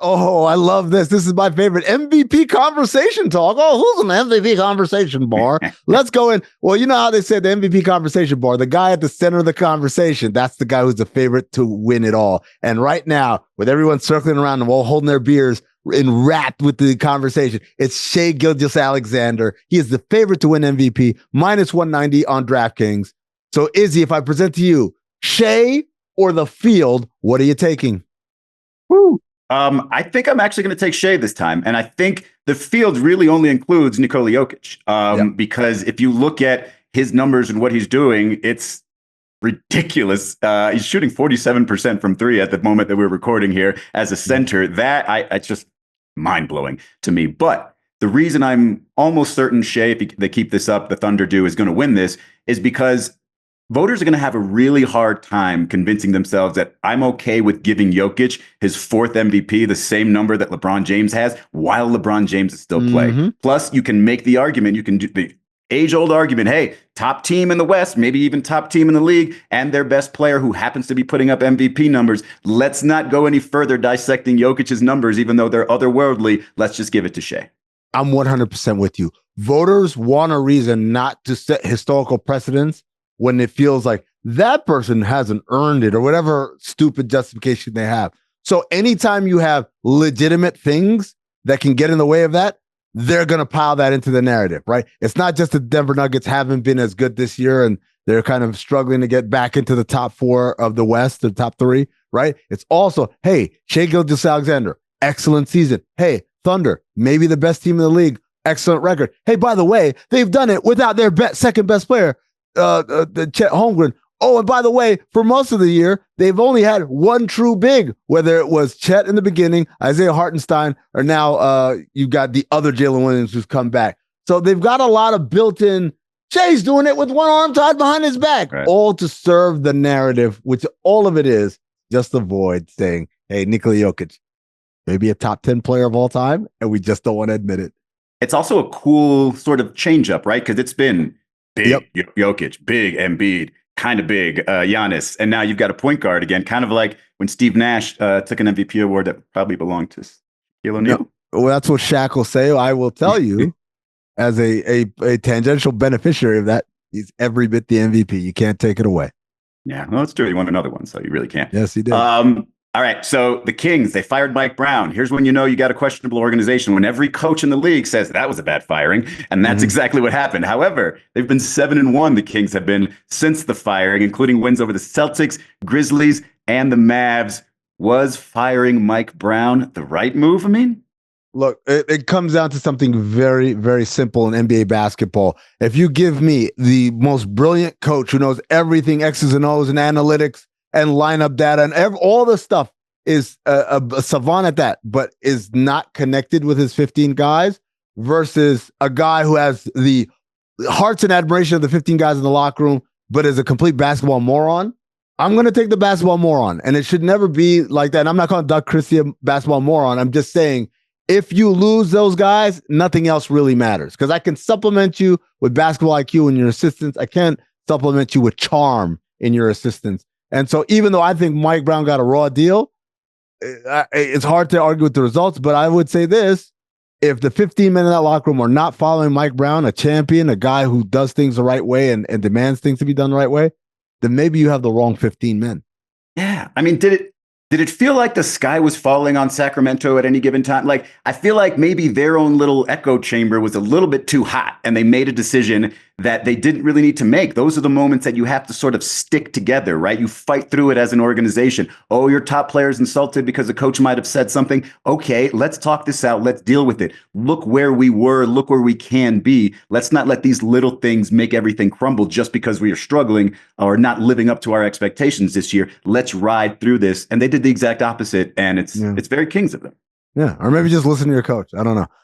Oh, I love this. This is my favorite MVP conversation talk. Oh, who's an MVP conversation bar? Let's go in. Well, you know how they said the MVP conversation bar, the guy at the center of the conversation, that's the guy who's the favorite to win it all. And right now, with everyone circling around them, all holding their beers, enwrapped with the conversation, it's Shai Gilgeous-Alexander. He is the favorite to win MVP, minus 190 on DraftKings. So, Izzy, if I present to you Shai or the field, what are you taking? Woo. I think I'm actually going to take Shai this time. And I think the field really only includes Nikola Jokic. Because if you look at his numbers and what he's doing, it's ridiculous. He's shooting 47% from three at the moment that we're recording here as a center. It's just mind-blowing to me. But the reason I'm almost certain Shai, if they keep this up, the Thunder is going to win this, is because voters are going to have a really hard time convincing themselves that I'm okay with giving Jokic his fourth MVP, the same number that LeBron James has, while LeBron James is still playing. Plus, you can make the argument, you can do the age-old argument, hey, top team in the West, maybe even top team in the league, and their best player who happens to be putting up MVP numbers. Let's not go any further dissecting Jokic's numbers, even though they're otherworldly. Let's just give it to Shai. I'm 100% with you. Voters want a reason not to set historical precedents when it feels like that person hasn't earned it or whatever stupid justification they have. So anytime you have legitimate things that can get in the way of that, they're going to pile that into the narrative, right? It's not just the Denver Nuggets haven't been as good this year and they're kind of struggling to get back into the top four of the West, the top three, right? It's also, hey, Shai Gilgeous-Alexander, excellent season. Hey, Thunder, maybe the best team in the league, excellent record. Hey, by the way, they've done it without their second best player, Chet Holmgren. Oh, and by the way, for most of the year, they've only had one true big, whether it was Chet in the beginning, Isaiah Hartenstein, or now you've got the other Jalen Williams who's come back. So they've got a lot of built-in, Shai's doing it with one arm tied behind his back, right, all to serve the narrative, which all of it is just avoid saying, hey, Nikola Jokic, maybe a top 10 player of all time, and we just don't want to admit it. It's also a cool sort of change-up, right? Because it's been big Jokic, big Embiid, kind of big Giannis, and now you've got a point guard again, kind of like when Steve Nash took an MVP award that probably belonged to Shaquille O'Neal. Yep. Well, that's what Shaq will say. I will tell you, as a tangential beneficiary of that, he's every bit the MVP. You can't take it away. Yeah, well, that's true. He won another one, so you really can't. Yes, he did. All right, so the Kings, they fired Mike Brown. Here's when you know you got a questionable organization, when every coach in the league says that was a bad firing, and that's exactly what happened. However, they've been 7-1, the Kings have been, since the firing, including wins over the Celtics, Grizzlies, and the Mavs. Was firing Mike Brown the right move, I mean? Look, it comes down to something very, very simple in NBA basketball. If you give me the most brilliant coach who knows everything, X's and O's and analytics, and lineup data and all the stuff, is a savant at that, but is not connected with his 15 guys versus a guy who has the hearts and admiration of the 15 guys in the locker room, but is a complete basketball moron. I'm going to take the basketball moron, and it should never be like that. And I'm not calling Doug Christie a basketball moron. I'm just saying if you lose those guys, nothing else really matters, because I can supplement you with basketball IQ in your assistance. I can't supplement you with charm in your assistance. And so even though I think Mike Brown got a raw deal, it's hard to argue with the results, but I would say this: if the 15 men in that locker room are not following Mike Brown, a champion, a guy who does things the right way and demands things to be done the right way, then maybe you have the wrong 15 men. Yeah. I mean, did it feel like the sky was falling on Sacramento at any given time? Like, I feel like maybe their own little echo chamber was a little bit too hot, and they made a decision that they didn't really need to make. Those are the moments that you have to sort of stick together, right? You fight through it as an organization. Oh, your top player's insulted because the coach might have said something. Okay, let's talk this out. Let's deal with it. Look where we were. Look where we can be. Let's not let these little things make everything crumble just because we are struggling or not living up to our expectations this year. Let's ride through this. And they did the exact opposite, and it's very Kings of them. Yeah, or maybe just listen to your coach. I don't know.